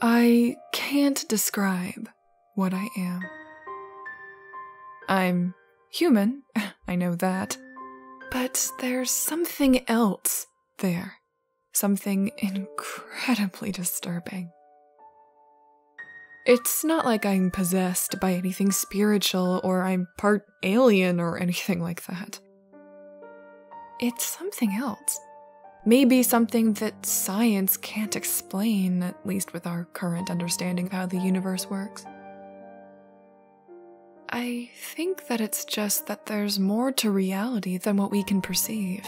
I can't describe what I am. I'm human, I know that, but there's something else there, something incredibly disturbing. It's not like I'm possessed by anything spiritual or I'm part alien or anything like that. It's something else. Maybe something that science can't explain, at least with our current understanding of how the universe works. I think that it's just that there's more to reality than what we can perceive.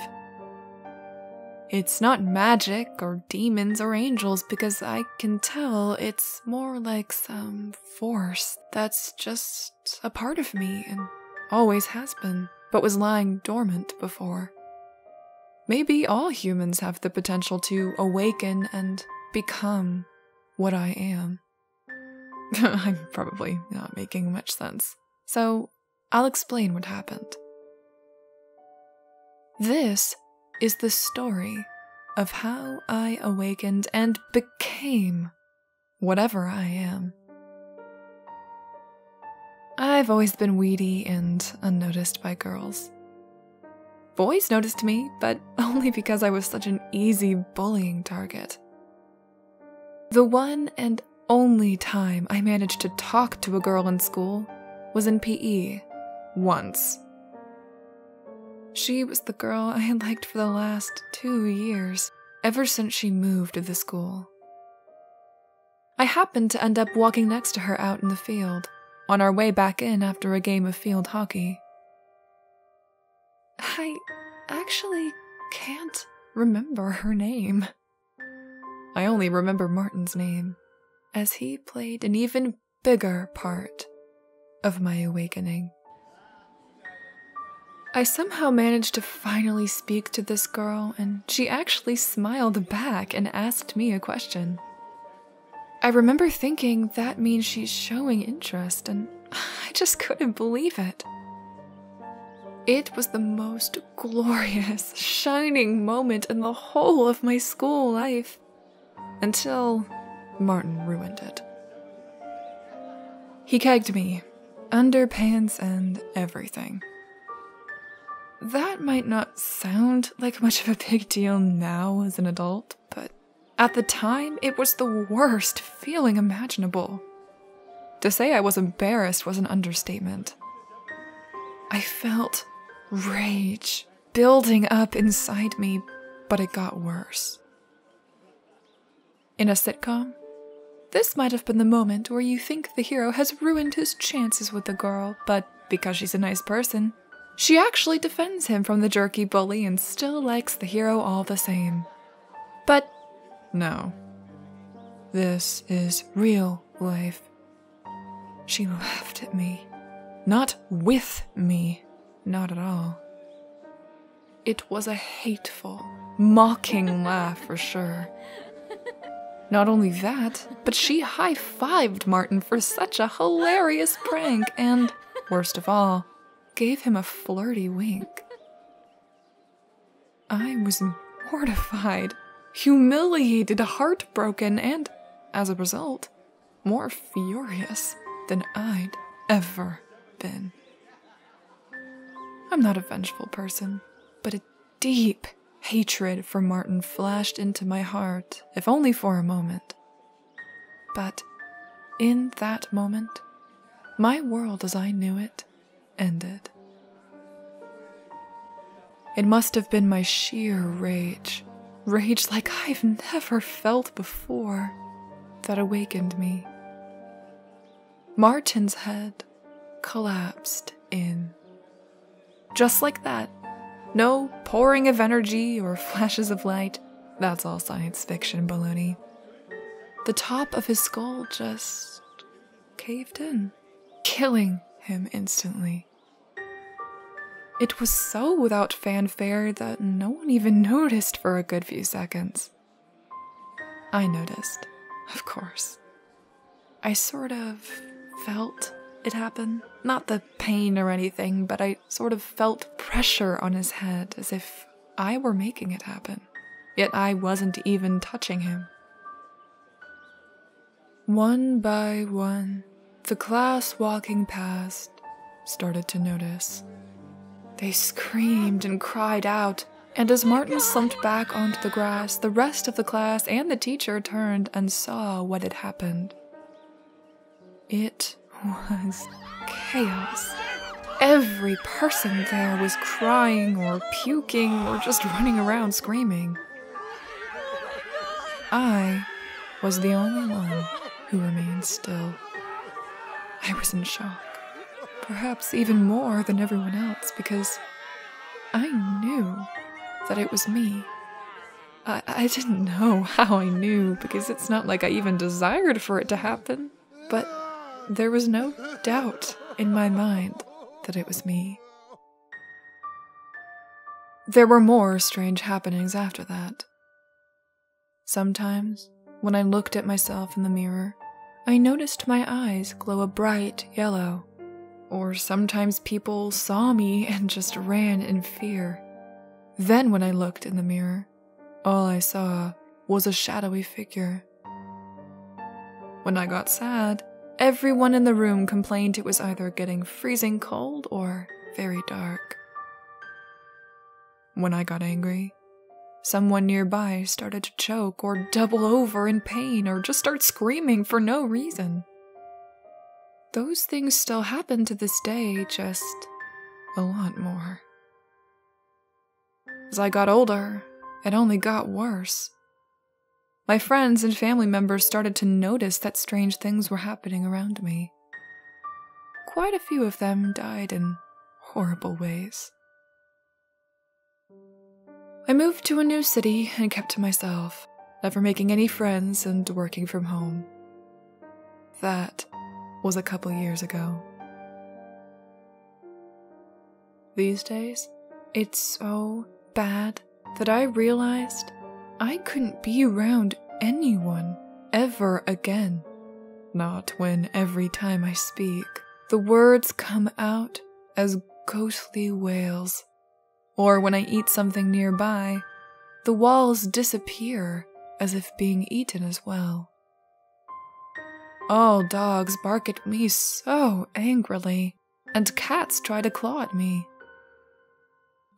It's not magic or demons or angels because I can tell it's more like some force that's just a part of me and always has been, but was lying dormant before. Maybe all humans have the potential to awaken and become what I am. I'm probably not making much sense, so I'll explain what happened. This is the story of how I awakened and became whatever I am. I've always been weedy and unnoticed by girls. Boys noticed me, but only because I was such an easy bullying target. The one and only time I managed to talk to a girl in school was in PE, once. She was the girl I had liked for the last 2 years, ever since she moved to the school. I happened to end up walking next to her out in the field, on our way back in after a game of field hockey. I actually can't remember her name. I only remember Martin's name, as he played an even bigger part of my awakening. I somehow managed to finally speak to this girl, and she actually smiled back and asked me a question. I remember thinking that means she's showing interest, and I just couldn't believe it. It was the most glorious, shining moment in the whole of my school life, until Martin ruined it. He kegged me, underpants and everything. That might not sound like much of a big deal now as an adult, but at the time it was the worst feeling imaginable. To say I was embarrassed was an understatement. I felt rage building up inside me, but it got worse. In a sitcom, this might have been the moment where you think the hero has ruined his chances with the girl, but because she's a nice person, she actually defends him from the jerky bully and still likes the hero all the same. But no. This is real life. She laughed at me. Not with me. Not at all. It was a hateful, mocking laugh for sure. Not only that, but she high-fived Martin for such a hilarious prank and, worst of all, gave him a flirty wink. I was mortified, humiliated, heartbroken, and, as a result, more furious than I'd ever been. I'm not a vengeful person, but a deep hatred for Martin flashed into my heart, if only for a moment. But in that moment, my world as I knew it ended. It must have been my sheer rage like I've never felt before, that awakened me. Martin's head collapsed in. Just like that. No pouring of energy or flashes of light. That's all science fiction baloney. The top of his skull just caved in, killing him instantly. It was so without fanfare that no one even noticed for a good few seconds. I noticed, of course. I sort of felt it happen. Not the pain or anything, but I sort of felt pressure on his head as if I were making it happen. Yet I wasn't even touching him. One by one, the class walking past started to notice. They screamed and cried out, and as Martin slumped back onto the grass, the rest of the class and the teacher turned and saw what had happened. It was chaos. Every person there was crying or puking or just running around screaming. I was the only one who remained still. I was in shock, perhaps even more than everyone else, because I knew that it was me. I didn't know how I knew, because it's not like I even desired for it to happen, but there was no doubt in my mind that it was me. There were more strange happenings after that. Sometimes, when I looked at myself in the mirror, I noticed my eyes glow a bright yellow. Or sometimes people saw me and just ran in fear. Then when I looked in the mirror, all I saw was a shadowy figure. When I got sad, everyone in the room complained it was either getting freezing cold or very dark. When I got angry, someone nearby started to choke or double over in pain or just start screaming for no reason. Those things still happen to this day, just a lot more. As I got older, it only got worse. My friends and family members started to notice that strange things were happening around me. Quite a few of them died in horrible ways. I moved to a new city and kept to myself, never making any friends and working from home. That was a couple years ago. These days, it's so bad that I realized I couldn't be around anyone ever again. Not when every time I speak, the words come out as ghostly wails. Or when I eat something nearby, the walls disappear as if being eaten as well. All dogs bark at me so angrily, and cats try to claw at me.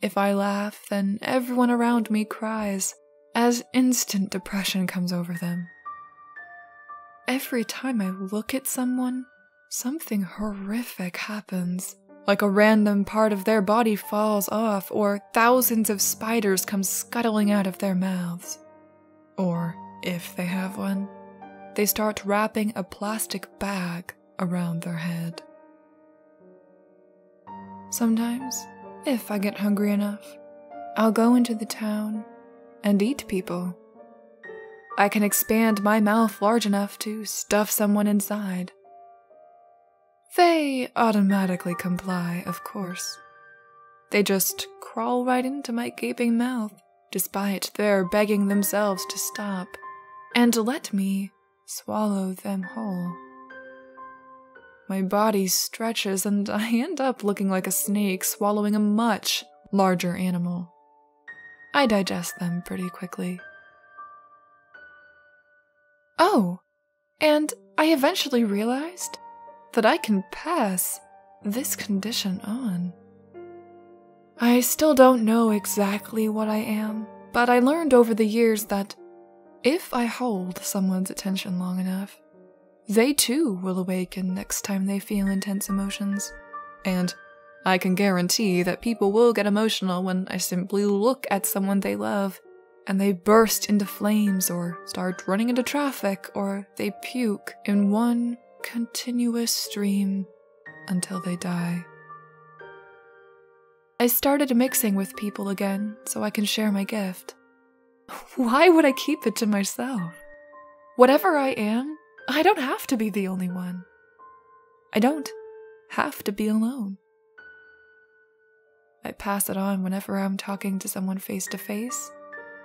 If I laugh, then everyone around me cries, as instant depression comes over them. Every time I look at someone, something horrific happens, like a random part of their body falls off, or thousands of spiders come scuttling out of their mouths. Or, if they have one, they start wrapping a plastic bag around their head. Sometimes, if I get hungry enough, I'll go into the town and eat people. I can expand my mouth large enough to stuff someone inside. They automatically comply, of course. They just crawl right into my gaping mouth, despite their begging themselves to stop, and let me swallow them whole. My body stretches and I end up looking like a snake swallowing a much larger animal. I digest them pretty quickly. Oh, and I eventually realized that I can pass this condition on. I still don't know exactly what I am, but I learned over the years that if I hold someone's attention long enough, they too will awaken next time they feel intense emotions. And I can guarantee that people will get emotional when I simply look at someone they love, and they burst into flames or start running into traffic, or they puke in one continuous stream until they die. I started mixing with people again so I can share my gift. Why would I keep it to myself? Whatever I am, I don't have to be the only one. I don't have to be alone. I pass it on whenever I'm talking to someone face to face,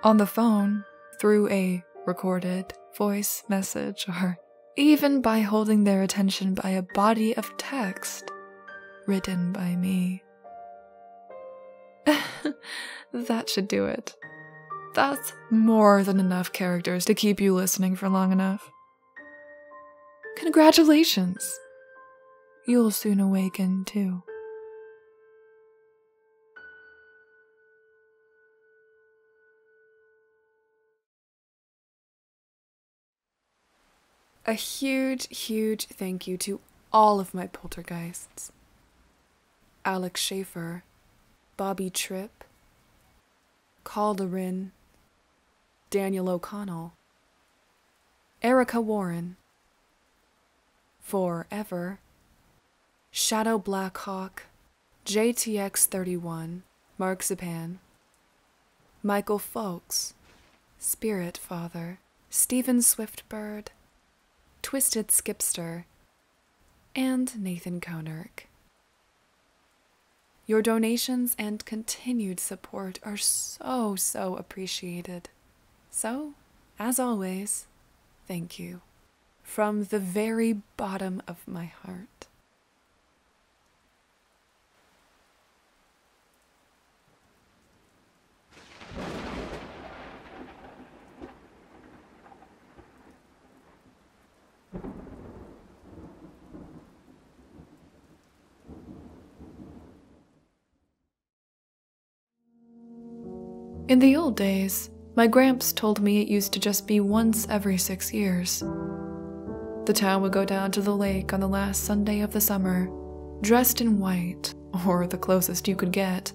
on the phone, through a recorded voice message, or even by holding their attention by a body of text written by me. That should do it. That's more than enough characters to keep you listening for long enough. Congratulations! You'll soon awaken, too. A huge, huge thank you to all of my poltergeists. Alex Schaefer, Bobby Tripp, Calderin, Daniel O'Connell, Erica Warren, Forever, Shadow Blackhawk, JTX31, Mark Zapan, Michael Folks, Spirit Father, Stephen Swiftbird, Twisted Skipster, and Nathan Konerk. Your donations and continued support are so appreciated. So, as always, thank you. From the very bottom of my heart. In the old days, my gramps told me it used to just be once every 6 years. The town would go down to the lake on the last Sunday of the summer, dressed in white, or the closest you could get,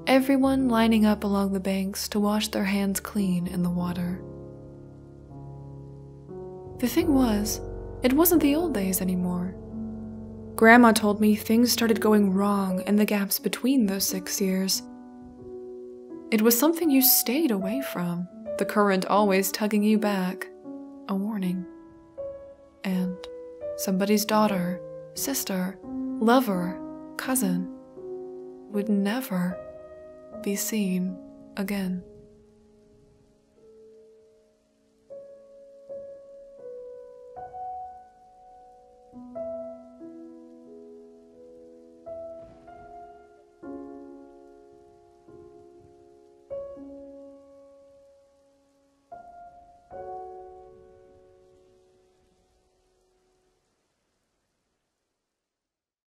everyone lining up along the banks to wash their hands clean in the water. The thing was, it wasn't the old days anymore. Grandma told me things started going wrong in the gaps between those 6 years. It was something you stayed away from, the current always tugging you back, a warning. And somebody's daughter, sister, lover, cousin would never be seen again.